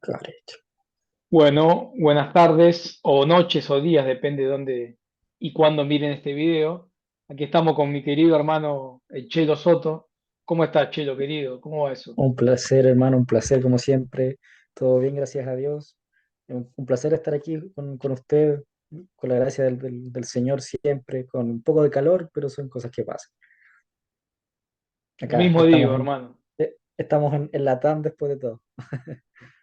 Correcto. Bueno, buenas tardes o noches o días, depende de dónde y cuándo miren este video. Aquí estamos con mi querido hermano el Chelo Soto. ¿Cómo estás, Chelo, querido? ¿Cómo va eso? Un placer, hermano, un placer como siempre. Todo bien, gracias a Dios. Un placer estar aquí con usted, con la gracia del Señor siempre, con un poco de calor, pero son cosas que pasan. Lo Acá mismo digo, hermano. estamos en Latam después de todo.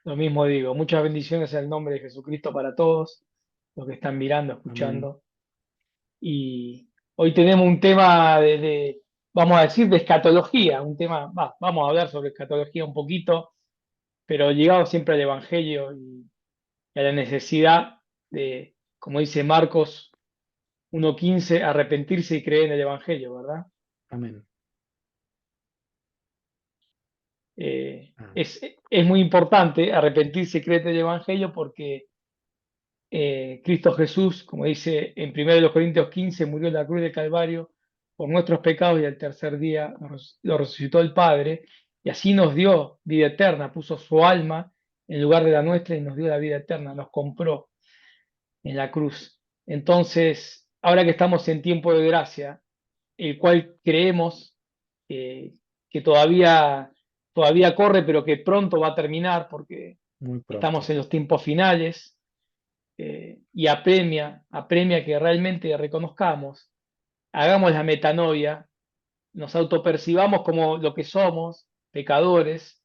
Lo mismo digo. Muchas bendiciones en el nombre de Jesucristo para todos los que están mirando, Amén. escuchando. Y hoy tenemos un tema vamos a decir, de escatología. Un tema, vamos a hablar sobre escatología un poquito, pero llegado siempre al Evangelio y a la necesidad de, como dice Marcos 1:15, arrepentirse y creer en el Evangelio, ¿verdad? Amén. Ah, Es muy importante arrepentirse y creer en el Evangelio porque Cristo Jesús, como dice en 1 Corintios 15, murió en la cruz del Calvario por nuestros pecados y al tercer día lo resucitó el Padre y así nos dio vida eterna, puso su alma en lugar de la nuestra y nos dio la vida eterna, nos compró en la cruz. Entonces, ahora que estamos en tiempo de gracia, el cual creemos eh, que todavía corre, pero que pronto va a terminar porque muy estamos pronto. en los tiempos finales, y apremia que realmente reconozcamos, hagamos la metanoia, nos autopercibamos como lo que somos, pecadores,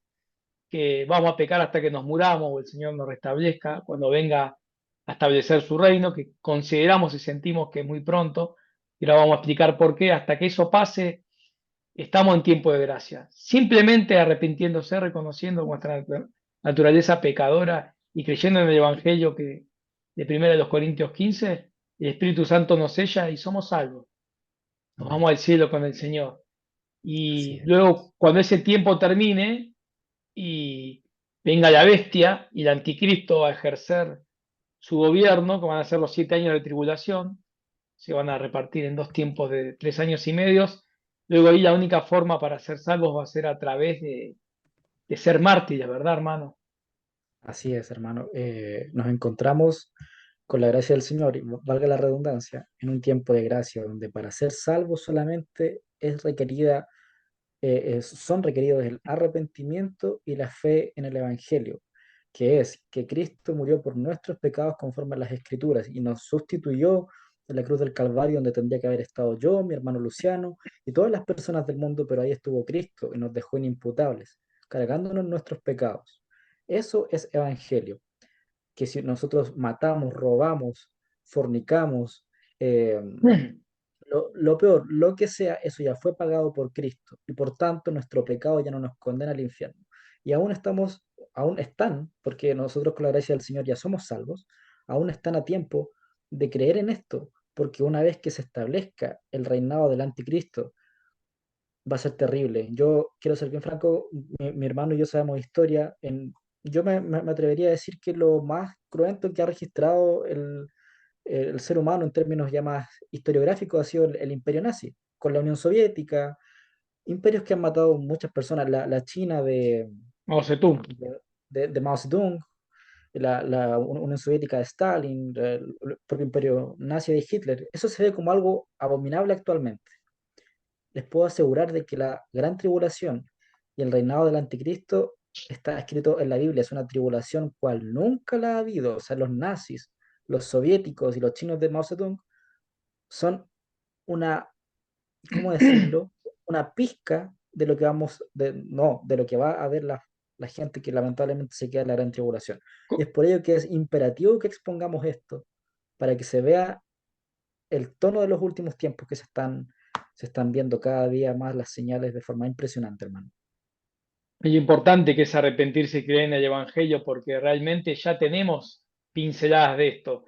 que vamos a pecar hasta que nos muramos o el Señor nos restablezca cuando venga a establecer su reino, que consideramos y sentimos que es muy pronto, y ahora vamos a explicar por qué. Hasta que eso pase, estamos en tiempo de gracia. Simplemente arrepintiéndose, reconociendo nuestra naturaleza pecadora y creyendo en el Evangelio que de 1 Corintios 15, el Espíritu Santo nos sella y somos salvos. Nos Amén. vamos al cielo con el Señor. Así Y es. luego, cuando ese tiempo termine, y venga la bestia y el anticristo a ejercer su gobierno, que van a ser los 7 años de tribulación, se van a repartir en dos tiempos de 3 años y medio. Luego ahí la única forma para ser salvos va a ser a través de ser mártires, ¿verdad, hermano? Así es, hermano. Nos encontramos con la gracia del Señor, y valga la redundancia, en un tiempo de gracia donde para ser salvo solamente son requeridos el arrepentimiento y la fe en el Evangelio, que es que Cristo murió por nuestros pecados conforme a las Escrituras y nos sustituyó en la cruz del Calvario, donde tendría que haber estado yo, mi hermano Luciano y todas las personas del mundo, pero ahí estuvo Cristo y nos dejó inimputables, cargándonos nuestros pecados. Eso es Evangelio, que si nosotros matamos, robamos, fornicamos, eh, lo peor, lo que sea, eso ya fue pagado por Cristo y por tanto nuestro pecado ya no nos condena al infierno. Y aún están, porque nosotros con la gracia del Señor ya somos salvos, aún están a tiempo de creer en esto, porque una vez que se establezca el reinado del anticristo, va a ser terrible. Yo quiero ser bien franco, mi hermano y yo sabemos historia. Yo me atrevería a decir que lo más cruento que ha registrado el ser humano en términos ya más historiográficos ha sido el imperio nazi, con la Unión Soviética, imperios que han matado muchas personas, la China Mao Zedong. de Mao Zedong, la Unión Soviética de Stalin, el propio imperio nazi de Hitler. Eso se ve como algo abominable actualmente. Les puedo asegurar de que la gran tribulación y el reinado del anticristo está escrito en la Biblia, es una tribulación cual nunca la ha habido. O sea, los nazis, los soviéticos y los chinos de Mao Zedong son una, ¿cómo decirlo? Una pizca de lo que no, de lo que va a ver la gente que lamentablemente se queda en la gran tribulación. Y es por ello que es imperativo que expongamos esto, para que se vea el tono de los últimos tiempos que se están viendo cada día más las señales de forma impresionante, hermano. Es importante que es arrepentirse y creer en el Evangelio porque realmente ya tenemos pinceladas de esto.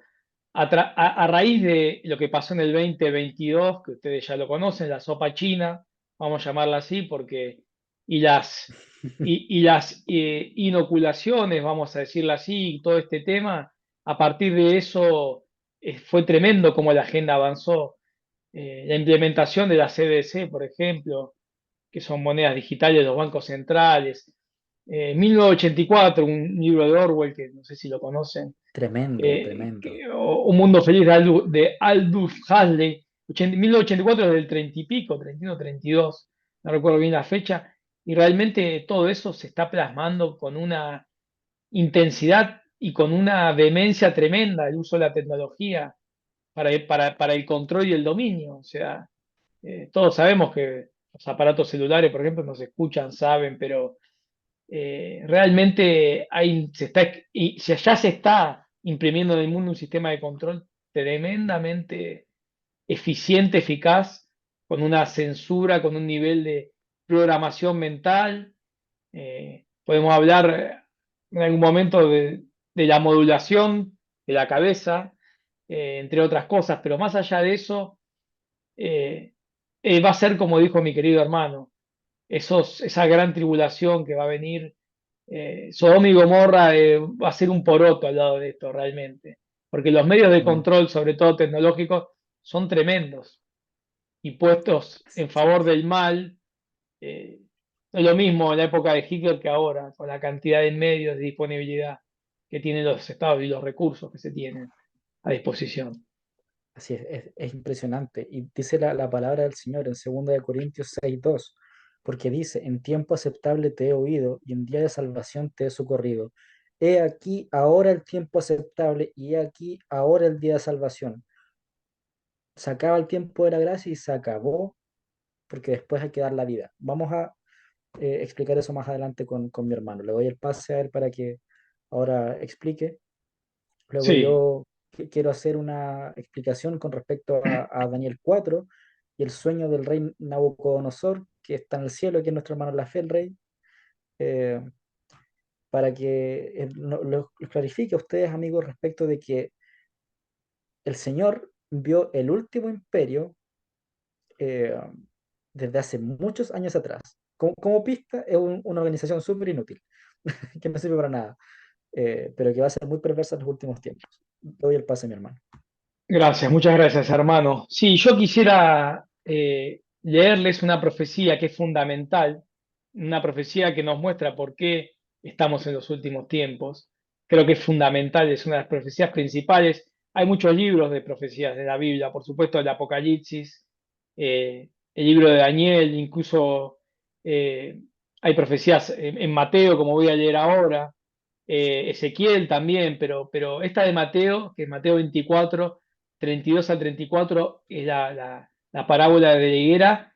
A raíz de lo que pasó en el 2022, que ustedes ya lo conocen, la sopa china, vamos a llamarla así, y las inoculaciones, vamos a decirlo así, y todo este tema, a partir de eso fue tremendo como la agenda avanzó. La implementación de la CBDC, por ejemplo, que son monedas digitales de los bancos centrales, 1984, un libro de Orwell que no sé si lo conocen, Tremendo, tremendo. Un mundo feliz de Aldous Huxley. 1984 es del 30 y pico, 31, 32, no recuerdo bien la fecha, y realmente todo eso se está plasmando con una intensidad y con una vehemencia tremenda el uso de la tecnología para el control y el dominio. O sea, todos sabemos que los aparatos celulares, por ejemplo, nos escuchan, saben, pero realmente ya se está imprimiendo en el mundo un sistema de control tremendamente eficiente, eficaz, con una censura, con un nivel de programación mental. Podemos hablar en algún momento de la modulación de la cabeza, entre otras cosas, pero más allá de eso, eh, va a ser como dijo mi querido hermano, esa gran tribulación que va a venir. Sodoma y Gomorra va a ser un poroto al lado de esto realmente, porque los medios de Mm. control, sobre todo tecnológicos, son tremendos y puestos en favor del mal. eh, no es lo mismo en la época de Hitler que ahora, con la cantidad de medios de disponibilidad que tienen los estados y los recursos que se tienen a disposición. Así es impresionante. Y dice la palabra del Señor en 2 Corintios 6:2, porque dice, en tiempo aceptable te he oído y en día de salvación te he socorrido. He aquí ahora el tiempo aceptable y he aquí ahora el día de salvación. Se acaba el tiempo de la gracia y se acabó porque después hay que dar la vida. Vamos a explicar eso más adelante con mi hermano. Le doy el pase a él para que ahora explique. Luego Sí, yo quiero hacer una explicación con respecto a Daniel 4 y el sueño del rey Nabucodonosor, que está en el cielo, que es nuestro hermano la fe, el rey, eh, para que los clarifique a ustedes, amigos, respecto de que el Señor vio el último imperio eh, desde hace muchos años atrás. Como pista, es una organización súper inútil, que no sirve para nada, pero que va a ser muy perversa en los últimos tiempos. Doy el pase a mi hermano. gracias, muchas gracias, hermano. Sí, yo quisiera leerles una profecía que es fundamental, una profecía que nos muestra por qué estamos en los últimos tiempos. Creo que es fundamental, es una de las profecías principales. Hay muchos libros de profecías de la Biblia, por supuesto, el Apocalipsis, el libro de Daniel, incluso eh, hay profecías en Mateo, como voy a leer ahora, Ezequiel también, pero esta de Mateo, que es Mateo 24 32 al 34 es la parábola de la higuera.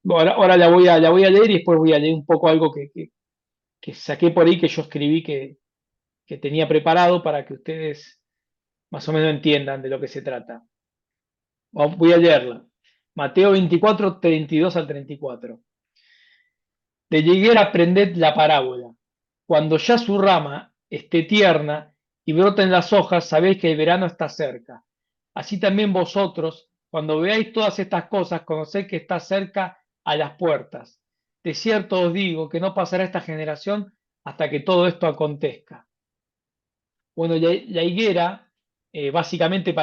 Ahora la voy a leer y después voy a leer un poco algo que saqué por ahí, que yo escribí, que tenía preparado para que ustedes más o menos entiendan de lo que se trata. Voy a leerla. Mateo 24 32 al 34. De la higuera aprended la parábola. Cuando ya su rama esté tierna y broten las hojas, sabéis que el verano está cerca. Así también vosotros, cuando veáis todas estas cosas, conoced que está cerca a las puertas. De cierto os digo que no pasará esta generación hasta que todo esto acontezca. Bueno, la higuera, básicamente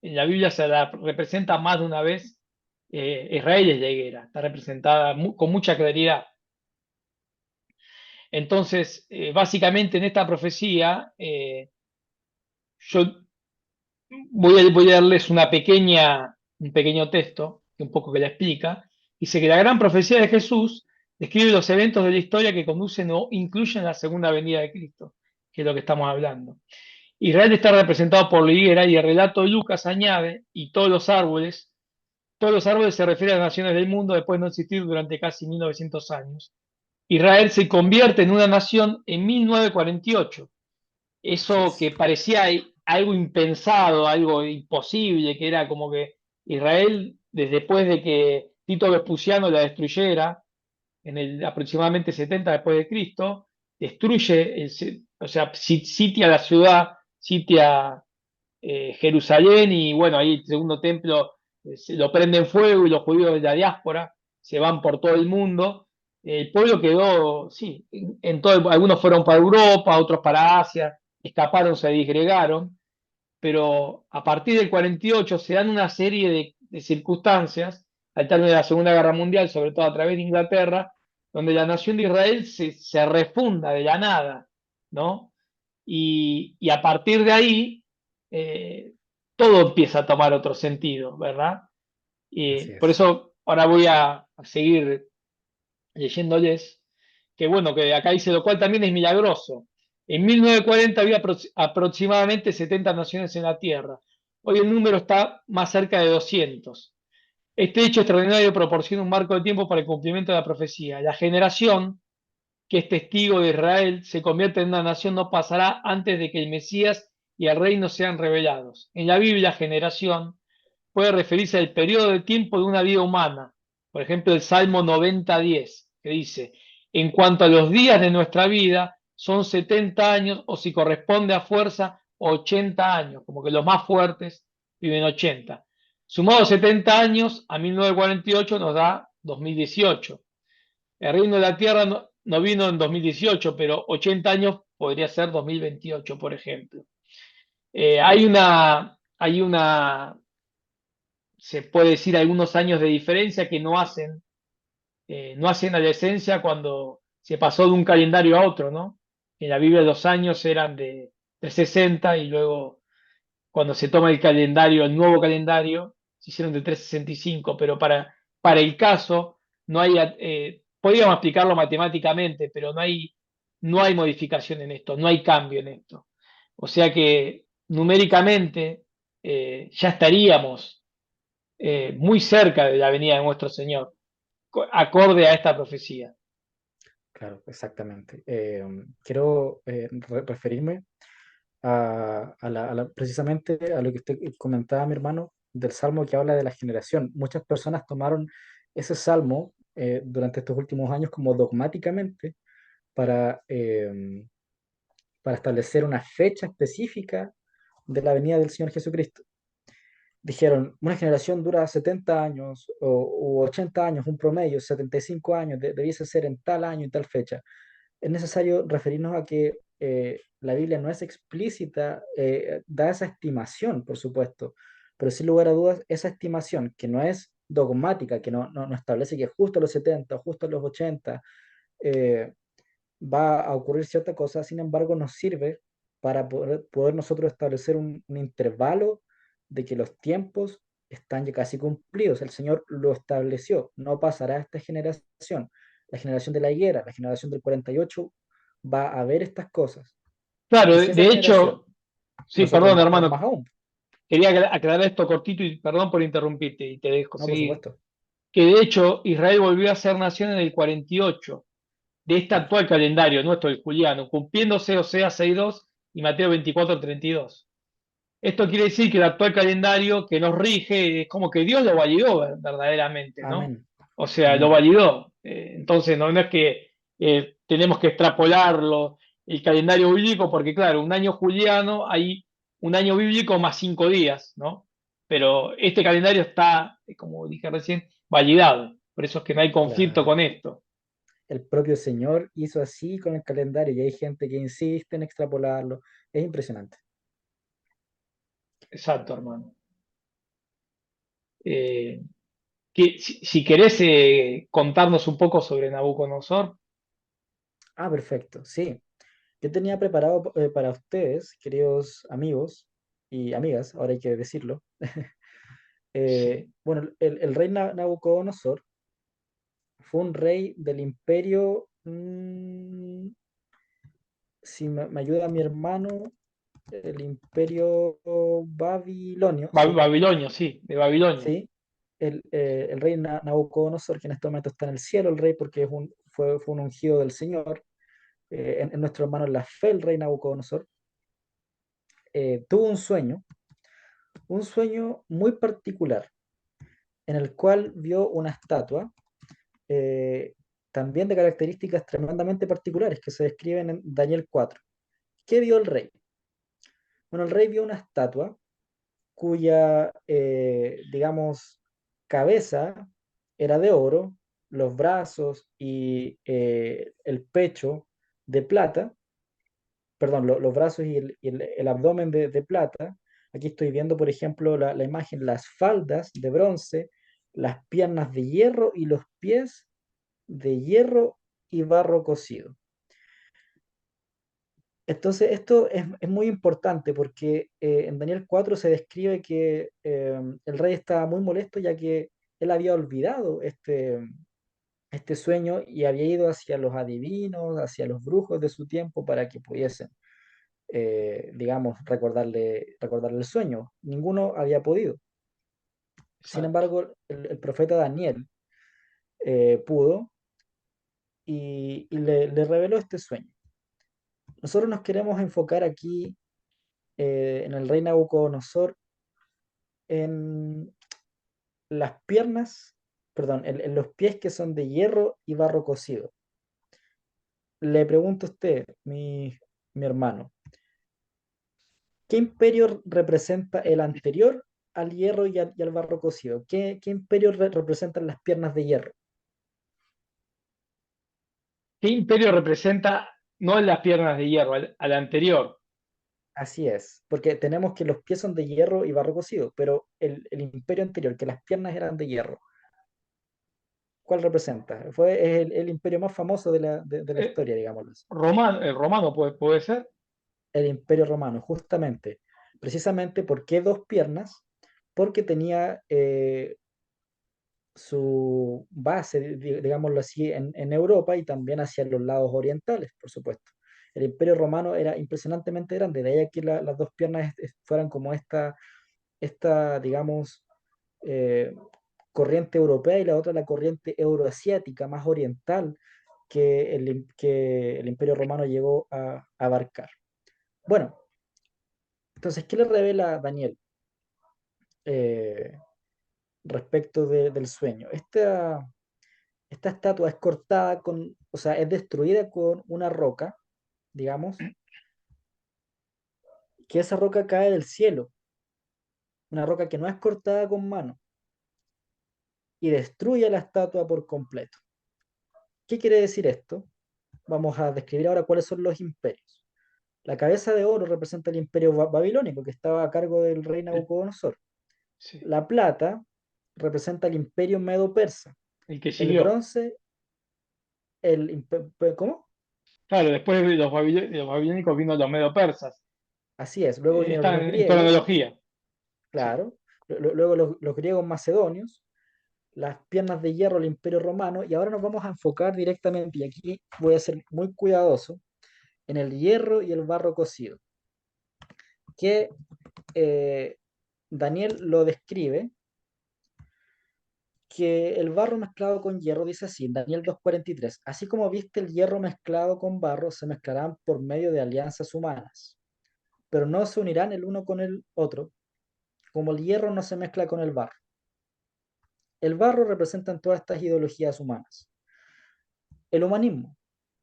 en la Biblia se la representa más de una vez. Israel es la higuera, está representada con mucha claridad. Entonces, básicamente en esta profecía, yo voy a darles un pequeño texto, que un poco que la explica. Dice que la gran profecía de Jesús describe los eventos de la historia que conducen o incluyen la segunda venida de Cristo, que es lo que estamos hablando. Israel está representado por la higuera y el relato de Lucas añade, y todos los árboles se refieren a las naciones del mundo después de no existir durante casi 1900 años. Israel se convierte en una nación en 1948. Así Eso es. que parecía algo impensado, algo imposible, que era como que Israel, desde después de que Tito Vespasiano la destruyera, en el aproximadamente 70 después de Cristo, destruye, o sea, sitia la ciudad, sitia Jerusalén y bueno, ahí el segundo templo se lo prende en fuego y los judíos de la diáspora se van por todo el mundo. El pueblo quedó, sí, en todo, algunos fueron para Europa, otros para Asia, escaparon, se disgregaron, pero a partir del 48 se dan una serie de circunstancias al término de la Segunda Guerra Mundial, sobre todo a través de Inglaterra, donde la nación de Israel se refunda de la nada, ¿no? Y a partir de ahí, eh, todo empieza a tomar otro sentido, ¿verdad? Así Por es. eso ahora voy a seguir leyéndoles, que bueno, que acá dice, lo cual también es milagroso. En 1940 había aproximadamente 70 naciones en la Tierra. Hoy el número está más cerca de 200. Este hecho extraordinario proporciona un marco de tiempo para el cumplimiento de la profecía. La generación que es testigo de Israel se convierte en una nación no pasará antes de que el Mesías y el reino sean revelados. En la Biblia, generación puede referirse al periodo de tiempo de una vida humana. Por ejemplo, el Salmo 90:10, que dice, en cuanto a los días de nuestra vida, son 70 años o si corresponde a fuerza, 80 años, como que los más fuertes viven 80. Sumado 70 años a 1948 nos da 2018. El reino de la tierra no vino en 2018, pero 80 años podría ser 2028, por ejemplo. Se puede decir, algunos años de diferencia que no hacen a la esencia cuando se pasó de un calendario a otro, ¿no? En la Biblia los años eran de 360 y luego cuando se toma el calendario, el nuevo calendario, se hicieron de 365, pero para el caso no hay, podríamos explicarlo matemáticamente, pero no hay modificación en esto, no hay cambio en esto. O sea que numéricamente ya estaríamos muy cerca de la venida de nuestro Señor, acorde a esta profecía. Claro, exactamente. Quiero referirme precisamente a lo que usted comentaba, mi hermano, del salmo que habla de la generación. Muchas personas tomaron ese salmo durante estos últimos años como dogmáticamente para, para establecer una fecha específica de la venida del Señor Jesucristo. Dijeron, una generación dura 70 años o 80 años, un promedio, 75 años, debiese ser en tal año y tal fecha. Es necesario referirnos a que la Biblia no es explícita, da esa estimación, por supuesto, pero sin lugar a dudas, esa estimación que no es dogmática, que no establece que justo a los 70 o justo a los 80 eh, va a ocurrir cierta cosa, sin embargo, nos sirve para poder nosotros establecer un intervalo de que los tiempos están ya casi cumplidos. El Señor lo estableció, no pasará a esta generación. La generación de la higuera, la generación del 48, va a ver estas cosas. Claro, Y si esa de generación, hecho, sí, nosotros perdón, más hermano, aún, quería aclarar esto cortito y perdón por interrumpirte y te dejo no, por seguir. supuesto. Que de hecho Israel volvió a ser nación en el 48 de este actual calendario nuestro, el juliano, cumpliéndose Oseas 6:2 y Mateo 24:32. Esto quiere decir que el actual calendario que nos rige es como que Dios lo validó verdaderamente, ¿no? Amén, O sea, lo amén. validó. Entonces, no es que tenemos que extrapolarlo el calendario bíblico, porque claro, un año juliano hay un año bíblico más 5 días, ¿no? Pero este calendario está, como dije recién, validado. Por eso es que no hay conflicto Claro. con esto. El propio Señor hizo así con el calendario y hay gente que insiste en extrapolarlo. Es impresionante. Exacto, hermano. Eh, si querés contarnos un poco sobre Nabucodonosor. Ah, perfecto. Sí, yo tenía preparado para ustedes, queridos amigos y amigas, ahora hay que decirlo. Sí. Bueno, el rey Nabucodonosor fue un rey del imperio, si me ayuda mi hermano, el imperio babilonio, sí, Babilonia, sí, de Babilonia. sí. El rey Nabucodonosor, que en este momento está en el cielo, el rey porque fue un ungido del Señor, en nuestro hermano en la fe, el rey Nabucodonosor, tuvo un sueño muy particular, en el cual vio una estatua, eh, también de características tremendamente particulares que se describen en Daniel 4. ¿Qué vio el rey? Bueno, el rey vio una estatua cuya, digamos, cabeza era de oro, los brazos y el pecho de plata, perdón, los brazos y el abdomen de plata. Aquí estoy viendo, por ejemplo, la imagen, las faldas de bronce, las piernas de hierro y los pies de hierro y barro cocido. Entonces, esto es muy importante porque en Daniel 4 se describe que el rey estaba muy molesto ya que él había olvidado este sueño y había ido hacia los adivinos, hacia los brujos de su tiempo para que pudiesen, digamos, recordarle el sueño. Ninguno había podido. Sin Exacto. embargo, el profeta Daniel pudo y le reveló este sueño. Nosotros nos queremos enfocar aquí en el rey Nabucodonosor en las piernas, perdón, en los pies que son de hierro y barro cocido. Le pregunto a usted, mi hermano, ¿qué imperio representa el anterior al hierro y al barro cocido? ¿Qué imperio representan las piernas de hierro? ¿Qué imperio representa no las piernas de hierro, al anterior? Así es, porque tenemos que los pies son de hierro y barro cocido, pero el imperio anterior, que las piernas eran de hierro, ¿cuál representa? Es el imperio más famoso de la Eh, historia, digámoslo así. el romano puede ser. El imperio romano, justamente. Precisamente, ¿por qué dos piernas? Porque tenía su base, digámoslo así, en Europa y también hacia los lados orientales, por supuesto. El imperio romano era impresionantemente grande, de ahí a que las dos piernas fueran como digamos, eh, corriente europea y la otra la corriente euroasiática, más oriental, que el imperio romano llegó a abarcar. Bueno, entonces, ¿qué le revela Daniel respecto del sueño? Esta estatua es cortada o sea, es destruida con una roca, digamos, que esa roca cae del cielo, una roca que no es cortada con mano, y destruye la estatua por completo. ¿Qué quiere decir esto? Vamos a describir ahora cuáles son los imperios. La cabeza de oro representa el imperio babilónico que estaba a cargo del rey El, Nabucodonosor. sí, La plata representa el imperio medo-persa. el que El siguió. bronce, ¿cómo? Claro, después de de los babilónicos vino los medo-persas. Así es. Luego vinieron Está los en griegos, cronología. Sí, claro. Luego los griegos macedonios, las piernas de hierro del imperio romano. Y ahora nos vamos a enfocar directamente, y aquí voy a ser muy cuidadoso, en el hierro y el barro cocido, que eh, Daniel lo describe, que el barro mezclado con hierro dice así, Daniel 2:43, así como viste el hierro mezclado con barro, se mezclarán por medio de alianzas humanas, pero no se unirán el uno con el otro, como el hierro no se mezcla con el barro. El barro representa en todas estas ideologías humanas. El humanismo,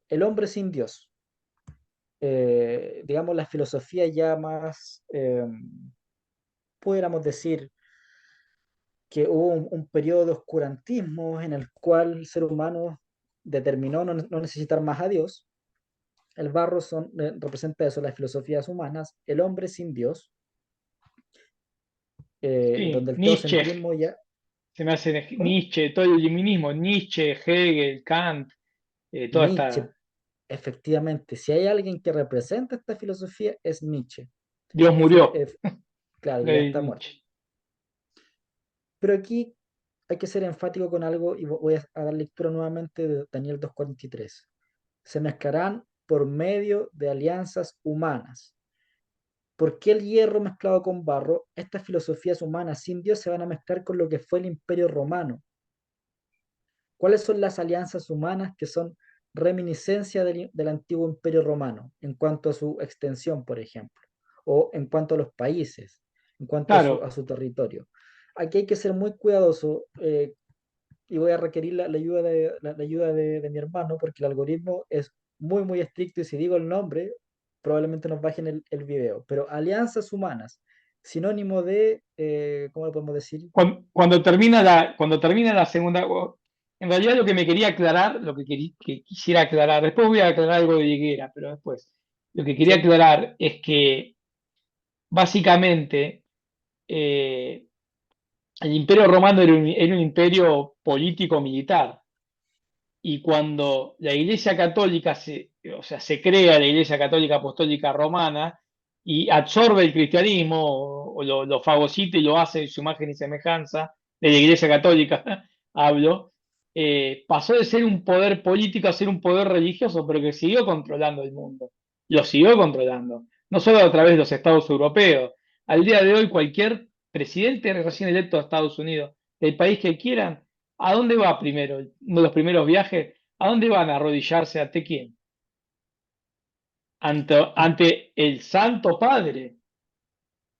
el hombre sin Dios, digamos la filosofía ya más, pudiéramos decir que hubo un periodo de oscurantismo en el cual el ser humano determinó no necesitar más a Dios. El barro representa eso, las filosofías humanas, el hombre sin Dios, sí, donde el Nietzsche, teocentrismo ya... se me hace ¿Cómo? Nietzsche, todo el iluminismo, Nietzsche, Hegel, Kant, toda Nietzsche, esta. efectivamente, si hay alguien que representa esta filosofía es Nietzsche. Dios Fue, murió, claro, ya está muerto. Nietzsche. Pero aquí hay que ser enfático con algo y voy a dar lectura nuevamente de Daniel 2:43. Se mezclarán por medio de alianzas humanas. ¿Por qué el hierro mezclado con barro? Estas filosofías humanas sin Dios se van a mezclar con lo que fue el imperio romano. ¿Cuáles son las alianzas humanas que son reminiscencia del antiguo imperio romano en cuanto a su extensión, por ejemplo, o en cuanto a los países, en cuanto a Claro, su territorio? Aquí hay que ser muy cuidadoso y voy a requerir la ayuda la ayuda de mi hermano porque el algoritmo es muy, muy estricto y si digo el nombre, probablemente nos bajen el video. Pero alianzas humanas, sinónimo de, ¿cómo lo podemos decir? cuando termina la segunda, en realidad lo que me quería aclarar, que quisiera aclarar, después voy a aclarar algo de Higuera, pero después, lo que quería ¿Sí? aclarar es que básicamente eh, el Imperio Romano era un imperio político-militar. Y cuando la Iglesia Católica o sea, se crea la Iglesia Católica Apostólica Romana y absorbe el cristianismo o lo fagocita y lo hace en su imagen y semejanza de la Iglesia Católica, hablo, pasó de ser un poder político a ser un poder religioso, pero que siguió controlando el mundo. Lo siguió controlando, no solo a través de los estados europeos. Al día de hoy, cualquier presidente recién electo de Estados Unidos, del país que quieran, ¿a dónde va primero? Uno de los primeros viajes, ¿a dónde van a arrodillarse? ¿Ante quién? Ante el Santo Padre,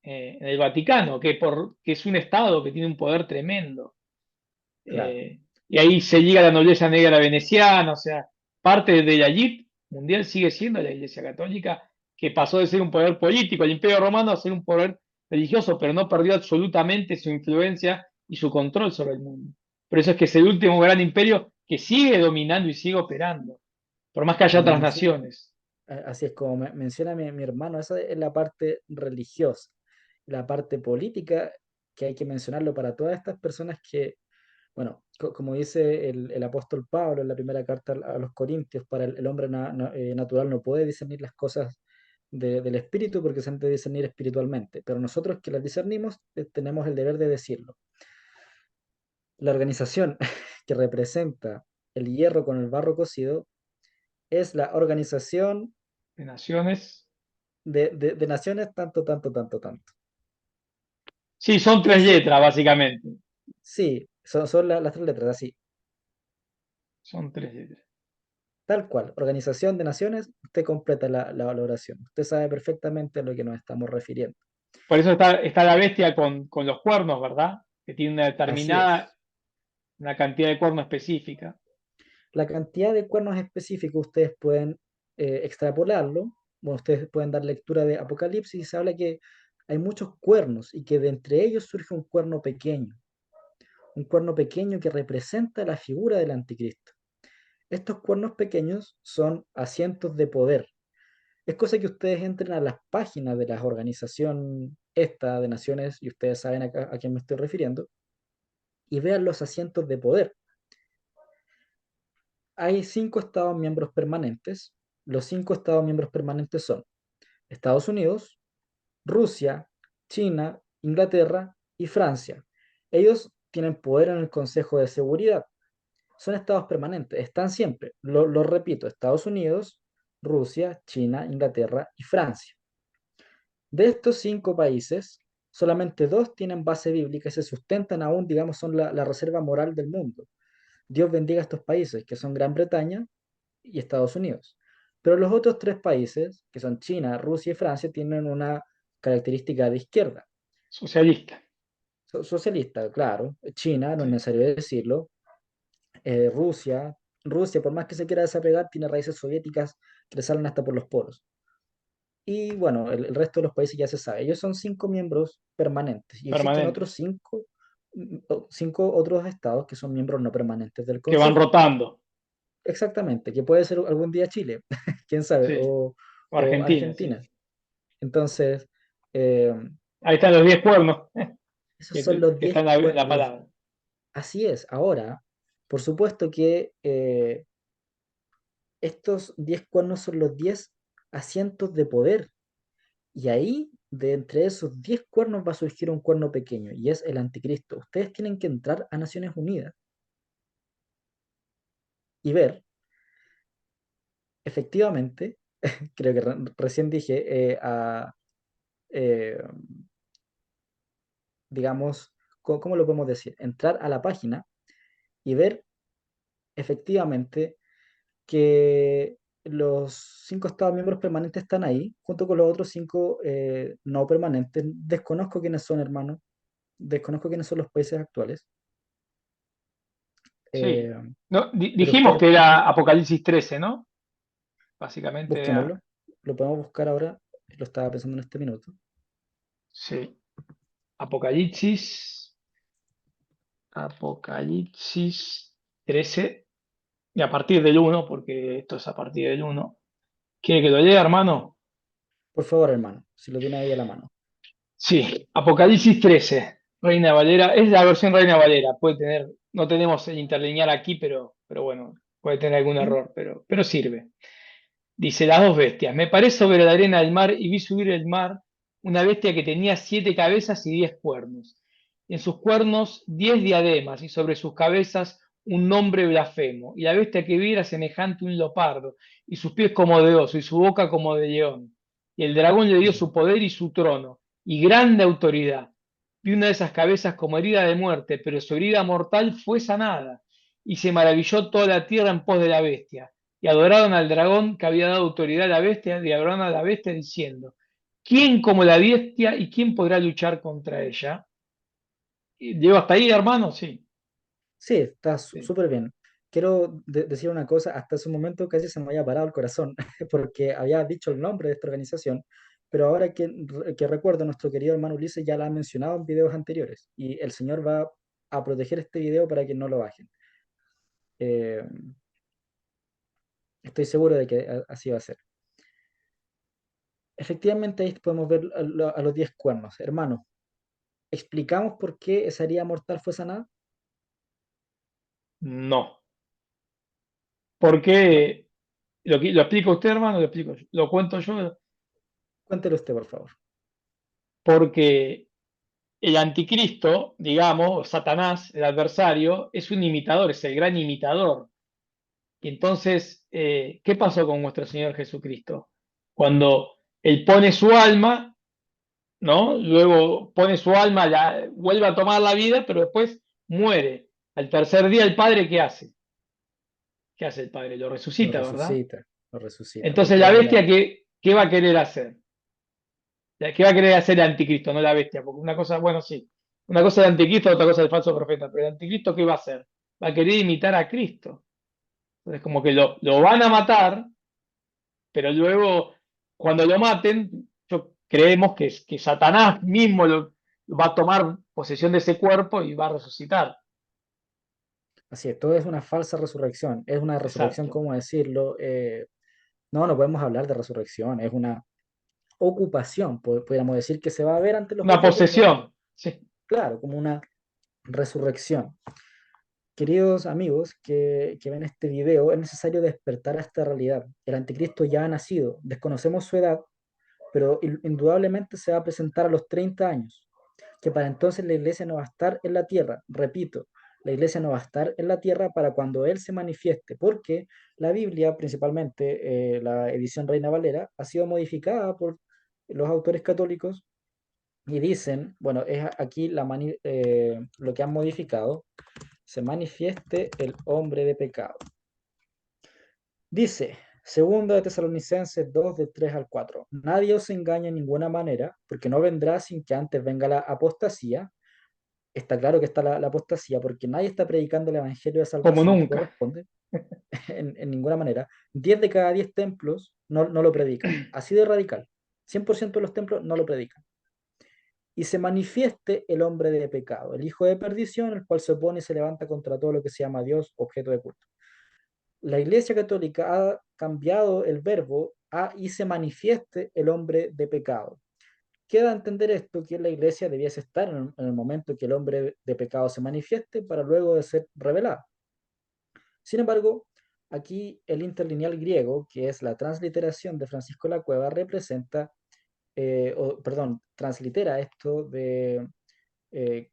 en el Vaticano, que es un estado que tiene un poder tremendo. Claro. Y ahí se liga la nobleza negra veneciana, o sea, parte de la elite mundial sigue siendo la Iglesia Católica, que pasó de ser un poder político, el Imperio Romano, a ser un poder religioso, pero no perdió absolutamente su influencia y su control sobre el mundo. Por eso es que es el último gran imperio que sigue dominando y sigue operando, por más que haya Como otras menciona, naciones. así es como menciona mi hermano, esa es la parte religiosa. La parte política, que hay que mencionarlo para todas estas personas que, bueno, como dice el apóstol Pablo en la primera carta a los Corintios, para el hombre natural no puede discernir las cosas del espíritu porque se han de discernir espiritualmente, pero nosotros que las discernimos tenemos el deber de decirlo. La organización que representa el hierro con el barro cocido es la Organización De naciones. de Naciones tanto, tanto, tanto, tanto. Sí, son Y tres si, letras, básicamente. sí, son las tres letras, así. Son tres letras. Tal cual, Organización de Naciones, usted completa la valoración. Usted sabe perfectamente a lo que nos estamos refiriendo. Por eso está la bestia con los cuernos, ¿verdad? Que tiene una Así determinada, es. una cantidad de cuernos específica. La cantidad de cuernos específicos ustedes pueden extrapolarlo. Bueno, ustedes pueden dar lectura de Apocalipsis y se habla que hay muchos cuernos y que de entre ellos surge un cuerno pequeño que representa la figura del anticristo. Estos cuernos pequeños son asientos de poder. Es cosa que ustedes entren a las páginas de la organización esta de naciones, y ustedes saben a quién me estoy refiriendo, y vean los asientos de poder. Hay 5 estados miembros permanentes. Los 5 estados miembros permanentes son Estados Unidos, Rusia, China, Inglaterra y Francia. Ellos tienen poder en el Consejo de Seguridad. Son estados permanentes, están siempre. Lo repito, Estados Unidos, Rusia, China, Inglaterra y Francia. De estos 5 países, solamente 2 tienen base bíblica y se sustentan aún, digamos, son la reserva moral del mundo. Dios bendiga a estos países, que son Gran Bretaña y Estados Unidos. Pero los otros 3 países, que son China, Rusia y Francia, tienen una característica de izquierda. Socialista. Socialista, claro. China, no es Sí. necesario decirlo. Rusia, Rusia, por más que se quiera desapegar, tiene raíces soviéticas que le salen hasta por los poros. Y bueno, el resto de los países ya se sabe. Ellos son 5 miembros permanentes y existen otros Permanentes. 5 otros estados que son miembros no permanentes del Que van Consejo. rotando. Exactamente, que puede ser algún día Chile, quién sabe, Sí. O o Argentina, sí. Argentina. Entonces, eh, Ahí están los 10 cuernos, esos son los que 10 están en la cuernos. palabra. Así es, ahora, por supuesto que estos 10 cuernos son los 10 asientos de poder. Y ahí, de entre esos 10 cuernos, va a surgir un cuerno pequeño, y es el anticristo. Ustedes tienen que entrar a Naciones Unidas y ver, efectivamente, creo que recién dije, eh, digamos, ¿cómo lo podemos decir? Entrar a la página y ver efectivamente que los 5 estados miembros permanentes están ahí, junto con los otros 5 no permanentes. Desconozco quiénes son, hermano. Desconozco quiénes son los países actuales. Sí. eh, No, pero dijimos ustedes que era Apocalipsis 13, ¿no? Básicamente era. busquémoslo. Lo podemos buscar ahora. Lo estaba pensando en este minuto. Sí. Apocalipsis. Apocalipsis 13. Y a partir del 1, porque esto es a partir del 1. ¿Quiere que lo lea, hermano? Por favor, hermano, si lo tiene ahí a la mano. Sí, Apocalipsis 13, Reina Valera, es la versión Reina Valera, puede tener, no tenemos el interlineal aquí, pero bueno, puede tener algún ¿Mm? error, pero sirve. Dice, las dos bestias. Me paré sobre la arena del mar y vi subir el mar una bestia que tenía 7 cabezas y 10 cuernos. En sus cuernos 10 diademas y sobre sus cabezas un nombre blasfemo. Y la bestia que vi era semejante a un leopardo, y sus pies como de oso, y su boca como de león. Y el dragón le dio Ya. su poder y su trono, y grande autoridad. Vi una de esas cabezas como herida de muerte, pero su herida mortal fue sanada. Y se maravilló toda la tierra en pos de la bestia y adoraron al dragón que había dado autoridad a la bestia, y adoraron a la bestia diciendo, ¿quién como la bestia y quién podrá luchar contra ella? ¿Llego hasta ahí, hermano? Sí, Sí, está sí. súper bien. Quiero decir una cosa, hasta ese momento casi se me había parado el corazón, porque había dicho el nombre de esta organización, pero ahora que recuerdo, nuestro querido hermano Ulises ya la ha mencionado en videos anteriores, y el Señor va a proteger este video para que no lo bajen. Eh, Estoy seguro de que así va a ser. Efectivamente, ahí podemos ver a los 10 cuernos. Hermano, ¿explicamos por qué esa herida mortal fue sanada? No. No. Porque lo explico usted, hermano, lo explico yo. Lo cuento yo, Cuéntelo usted, por favor. porque el anticristo, digamos, o Satanás, el adversario, es un imitador, es el gran imitador. Y entonces, ¿qué pasó con nuestro Señor Jesucristo? Cuando Él pone su alma, ¿no? Luego pone su alma, vuelve a tomar la vida, pero después muere. Al tercer día, ¿el Padre qué hace? ¿Qué hace el Padre? Lo Lo resucita, ¿verdad? resucita, lo resucita, Entonces porque la Él es la... bestia, ¿qué va a querer hacer? ¿Qué va a querer hacer el anticristo, no la bestia? Porque una cosa, bueno, sí, una cosa es el anticristo, otra cosa es el falso profeta, pero el anticristo, ¿qué va a hacer? Va a querer imitar a Cristo. Entonces, como que lo van a matar, pero luego, cuando lo maten, creemos que Satanás mismo va a tomar posesión de ese cuerpo y va a resucitar. Así es, todo es una falsa resurrección. Es una resurrección, Exacto. ¿cómo decirlo? No, no podemos hablar de resurrección, es una ocupación, podríamos decir que se va a ver ante los Una ojos del mundo. posesión. Sí. Claro, como una resurrección. Queridos amigos que ven este video, es necesario despertar a esta realidad. El anticristo ya ha nacido, desconocemos su edad, pero indudablemente se va a presentar a los 30 años, que para entonces la iglesia no va a estar en la tierra. Repito, la iglesia no va a estar en la tierra para cuando Él se manifieste, porque la Biblia, principalmente la edición Reina Valera, ha sido modificada por los autores católicos y dicen, bueno, es aquí lo que han modificado, se manifieste el hombre de pecado. Dice, segunda de Tesalonicenses 2, de 3 al 4. Nadie os engañe en ninguna manera, porque no vendrá sin que antes venga la apostasía. Está claro que está la apostasía, porque nadie está predicando el evangelio de Como salvación que nunca. corresponde, en ninguna manera. 10 de cada 10 templos no lo predican. Así de radical. 100% de los templos no lo predican. Y se manifieste el hombre de pecado, el hijo de perdición, el cual se opone y se levanta contra todo lo que se llama Dios, objeto de culto. La Iglesia Católica ha cambiado el verbo a y se manifieste el hombre de pecado. Queda a entender esto que la Iglesia debiese estar en el momento que el hombre de pecado se manifieste para luego de ser revelado. Sin embargo, aquí el interlineal griego, que es la transliteración de Francisco de la Cueva, representa, perdón, translitera esto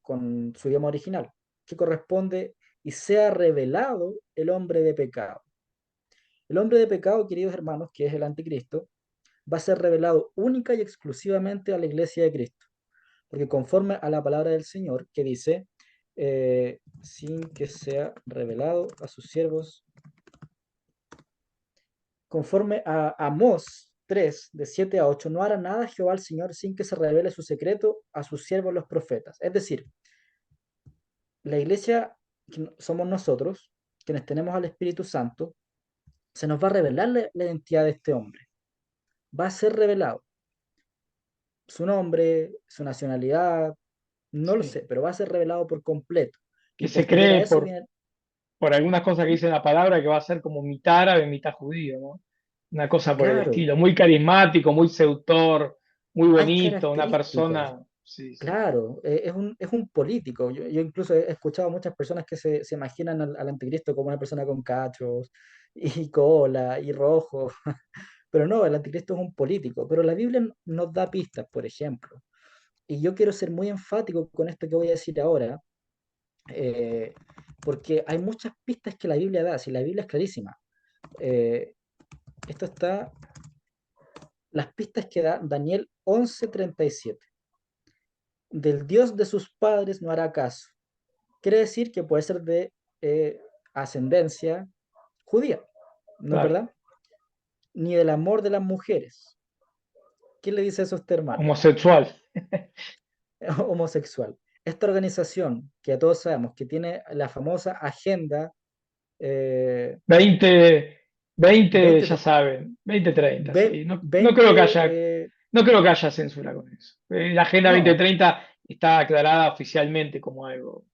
con su idioma original, que corresponde y sea revelado el hombre de pecado. El hombre de pecado, queridos hermanos, que es el anticristo, va a ser revelado única y exclusivamente a la iglesia de Cristo, porque conforme a la palabra del Señor que dice, sin que sea revelado a sus siervos, conforme a Amós 3, de 7 a 8, no hará nada Jehová el Señor sin que se revele su secreto a sus siervos los profetas. Es decir, la iglesia que somos nosotros, quienes tenemos al Espíritu Santo, se nos va a revelar la identidad de este hombre. Va a ser revelado su nombre, su nacionalidad, no lo Sí. sé, pero va a ser revelado por completo. Que Y se posterior a cree eso viene, por algunas cosas que dice la palabra que va a ser como mitad árabe, mitad judío, ¿no? Una cosa por el claro, estilo. Muy carismático, muy seductor, muy hay bonito, una características, persona. Sí, sí. Claro, es un político. Yo incluso he escuchado a muchas personas que se imaginan al anticristo como una persona con cachos y cola y rojo, pero no, el anticristo es un político. Pero la Biblia nos da pistas, por ejemplo. Y yo quiero ser muy enfático con esto que voy a decir ahora, eh, porque hay muchas pistas que la Biblia da, si la Biblia es clarísima. Eh, esto está, las pistas que da Daniel 11:37. Del Dios de sus padres no hará caso. Quiere decir que puede ser de eh, ascendencia judía, ¿no es Claro. verdad? Ni del amor de las mujeres. ¿Quién le dice eso a usted, hermano? Homosexual. Homosexual. Esta organización, que a todos sabemos que tiene la famosa agenda eh, 20 20, ya saben, 2030 sí. No, no 20 creo que haya, no creo que haya censura con eso. La Agenda no, 2030 está aclarada oficialmente como algo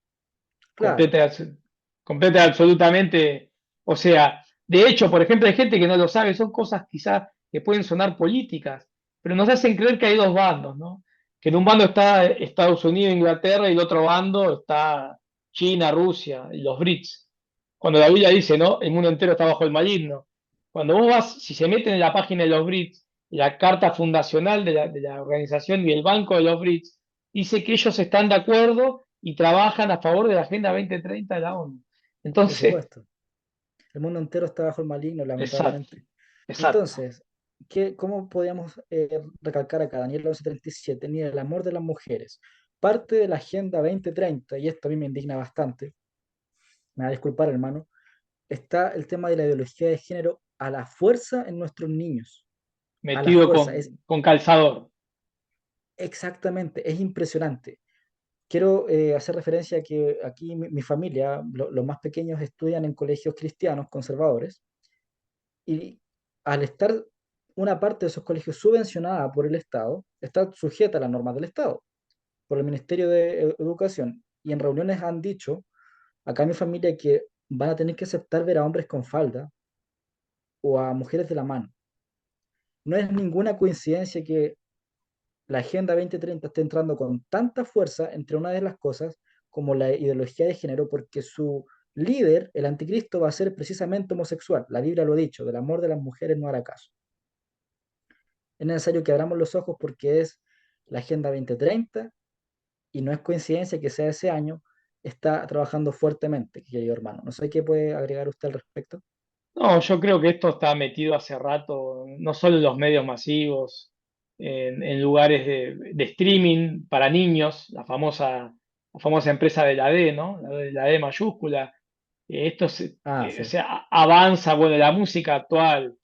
claro, completa, completa y absolutamente. O sea, de hecho, por ejemplo, hay gente que no lo sabe, son cosas quizás que pueden sonar políticas, pero nos hacen creer que hay dos bandos, ¿no? Que en un bando está Estados Unidos, Inglaterra, y el otro bando está China, Rusia y los BRICS. Cuando la Biblia dice, ¿no? El mundo entero está bajo el maligno. Cuando vos vas, si se meten en la página de los BRICS, la carta fundacional de la organización y el banco de los BRICS, dice que ellos están de acuerdo y trabajan a favor de la Agenda 2030 de la ONU. por Entonces, supuesto. El mundo entero está bajo el maligno, exacto, lamentablemente. exacto. Entonces, ¿cómo podríamos recalcar acá, Daniel 11:37? Ni el amor de las mujeres. Parte de la Agenda 2030, y esto a mí me indigna bastante, me va a disculpar, hermano, está el tema de la ideología de género a la fuerza en nuestros niños. A la Metido fuerza. Es con calzador. exactamente, es impresionante. Quiero hacer referencia a que aquí mi familia, los más pequeños, estudian en colegios cristianos conservadores y al estar una parte de esos colegios subvencionada por el Estado, está sujeta a las normas del Estado, por el Ministerio de Educación. Y en reuniones han dicho, acá en mi familia, que van a tener que aceptar ver a hombres con falda o a mujeres de la mano. No es ninguna coincidencia que la Agenda 2030 esté entrando con tanta fuerza entre una de las cosas como la ideología de género, porque su líder, el anticristo, va a ser precisamente homosexual. La Biblia lo ha dicho, del amor de las mujeres no hará caso. Es necesario que abramos los ojos porque es la Agenda 2030 y no es coincidencia que sea ese año, está trabajando fuertemente, querido hermano. No sé qué puede agregar usted al respecto. No, yo creo que esto está metido hace rato, no solo en los medios masivos, en lugares de streaming para niños, la famosa empresa de la D, ¿no? La D mayúscula. Esto Ah, o sí, sea, avanza, bueno, la música actual,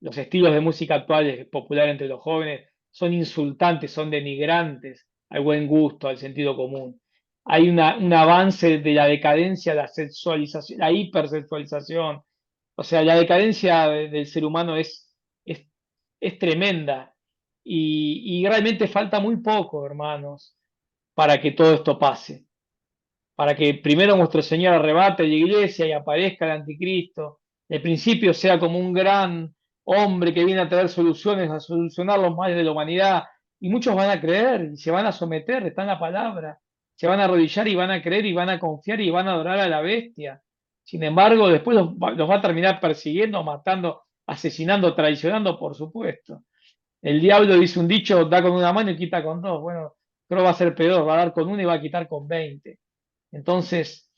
los estilos de música actuales popular entre los jóvenes son insultantes, son denigrantes al buen gusto, al sentido común. Hay un avance de la decadencia, la sexualización, la hipersexualización. O sea, la decadencia del ser humano es, es tremenda y realmente falta muy poco, hermanos, para que todo esto pase. Para que primero nuestro Señor arrebate la iglesia y aparezca el anticristo. El principio sea como un gran hombre que viene a traer soluciones, a solucionar los males de la humanidad. Y muchos van a creer y se van a someter, está en la palabra. Se van a arrodillar y van a creer y van a confiar y van a adorar a la bestia. Sin embargo, después los va a terminar persiguiendo, matando, asesinando, traicionando, por supuesto. El diablo dice un dicho, da con una mano y quita con dos. Bueno, creo que va a ser peor, va a dar con uno y va a quitar con 20. Entonces,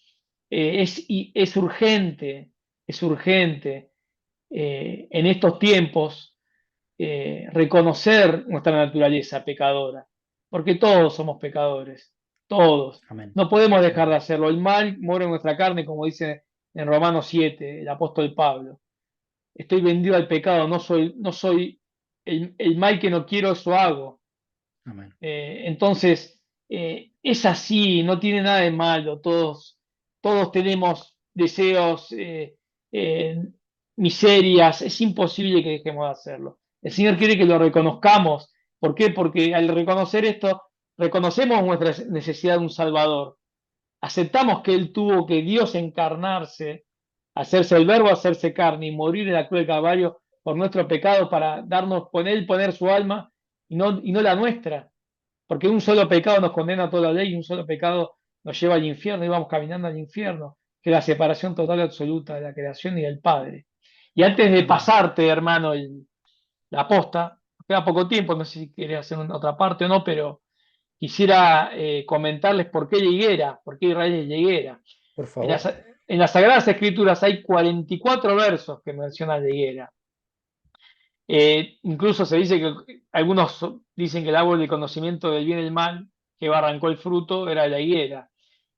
es urgente en estos tiempos reconocer nuestra naturaleza pecadora, porque todos somos pecadores, todos. amén, No podemos dejar de amén, hacerlo. El mal muere en nuestra carne, como dice en Romanos 7 el apóstol Pablo. Estoy vendido al pecado, no soy el mal que no quiero, eso hago. amén. Entonces, es así, no tiene nada de malo, todos tenemos deseos, eh, miserias, es imposible que dejemos de hacerlo. El Señor quiere que lo reconozcamos. ¿Por qué? Porque al reconocer esto, reconocemos nuestra necesidad de un Salvador. Aceptamos que Él tuvo que Dios encarnarse, hacerse el verbo, hacerse carne y morir en la cruz del Calvario por nuestro pecado para darnos, con Él poner su alma y no la nuestra. porque un solo pecado nos condena a toda la ley y un solo pecado nos lleva al infierno y vamos caminando al infierno, que es la separación total y absoluta de la creación y del Padre. Y antes de Amén. pasarte, hermano, la posta, queda poco tiempo, no sé si querés hacer otra parte o no, pero quisiera comentarles por qué la higuera, por qué Israel es la higuera. Por En favor. en las Sagradas Escrituras hay 44 versos que mencionan la higuera. Incluso se dice que algunos dicen que el árbol del conocimiento del bien y el mal, que arrancó el fruto, era la higuera.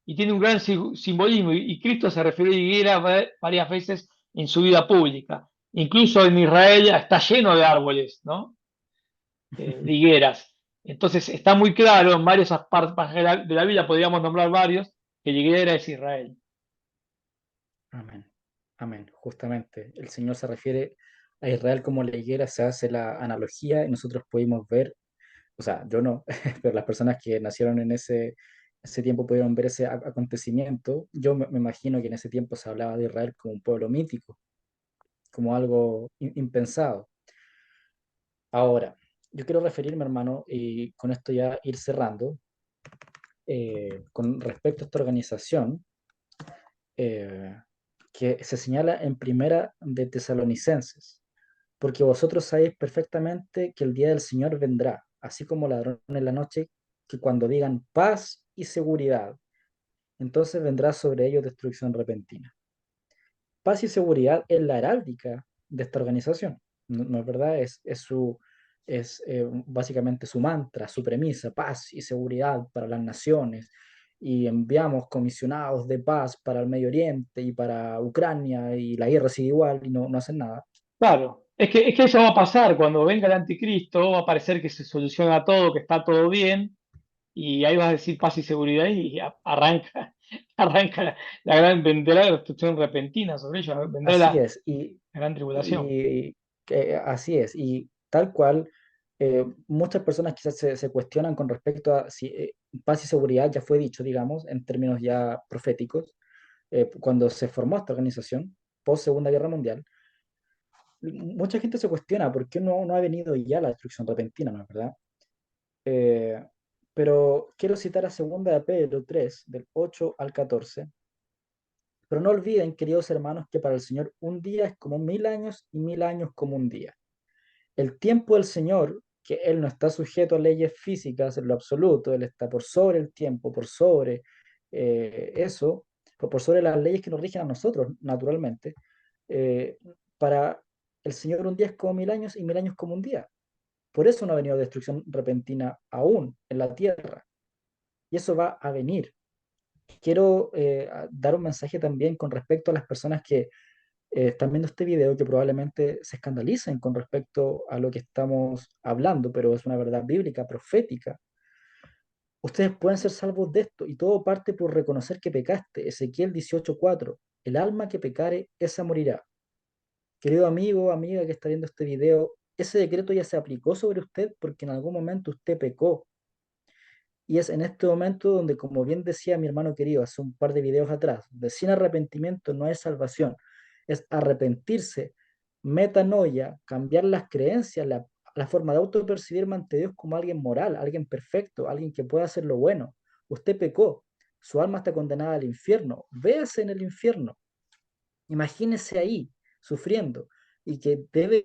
Y tiene un gran simbolismo, y Cristo se refirió a la higuera varias veces en su vida pública. Incluso en Israel está lleno de árboles, ¿no? De higueras. Entonces está muy claro en varias partes de la Biblia, podríamos nombrar varios, que la higuera es Israel. Amén. Amén. Justamente, el Señor se refiere a Israel como la higuera, se hace la analogía y nosotros pudimos ver, o sea, yo no, pero las personas que nacieron en ese tiempo pudieron ver ese acontecimiento. Yo me imagino que en ese tiempo se hablaba de Israel como un pueblo mítico, como algo impensado. Ahora, yo quiero referirme, hermano, y con esto ya ir cerrando, con respecto a esta organización, eh, que se señala en Primera de Tesalonicenses, porque vosotros sabéis perfectamente que el día del Señor vendrá, así como ladrón en la noche, que cuando digan paz y seguridad, entonces vendrá sobre ellos destrucción repentina. Paz y seguridad es la heráldica de esta organización, no es verdad, es básicamente su mantra, su premisa, paz y seguridad para las naciones, y enviamos comisionados de paz para el Medio Oriente y para Ucrania, y la guerra sigue igual y no hacen nada. Claro, es que eso va a pasar cuando venga el anticristo, va a parecer que se soluciona todo, que está todo bien, y ahí vas a decir paz y seguridad y arranca, arranca vendrá la destrucción repentina sobre ellos, vendrá Así la es, gran tribulación. y así es, y tal cual, muchas personas quizás se cuestionan con respecto a si paz y seguridad ya fue dicho, digamos, en términos ya proféticos, cuando se formó esta organización, post Segunda Guerra Mundial. Mucha gente se cuestiona por qué no ha venido ya la destrucción repentina, ¿no es verdad? Eh, pero quiero citar a Segunda de Pedro 3 del 8 al 14. Pero no olviden, queridos hermanos, que para el Señor un día es como 1000 años y 1000 años como un día. El tiempo del Señor, que Él no está sujeto a leyes físicas en lo absoluto, Él está por sobre el tiempo, por sobre eso, por sobre las leyes que nos rigen a nosotros, naturalmente. eh, para el Señor un día es como 1000 años y 1000 años como un día. Por eso no ha venido destrucción repentina aún en la tierra. Y eso va a venir. Quiero dar un mensaje también con respecto a las personas que están viendo este video, que probablemente se escandalicen con respecto a lo que estamos hablando, pero es una verdad bíblica, profética. Ustedes pueden ser salvos de esto y todo parte por reconocer que pecaste. Ezequiel 18:4. El alma que pecare, esa morirá. Querido amigo, amiga que está viendo este video, ese decreto ya se aplicó sobre usted porque en algún momento usted pecó. Y es en este momento donde, como bien decía mi hermano querido hace un par de videos atrás, de sin arrepentimiento no hay salvación. Es arrepentirse, metanoia, cambiar las creencias, la forma de autopercibirme ante Dios como alguien moral, alguien perfecto, alguien que pueda hacer lo bueno. Usted pecó, su alma está condenada al infierno. Véase en el infierno, imagínese ahí, sufriendo, y que debe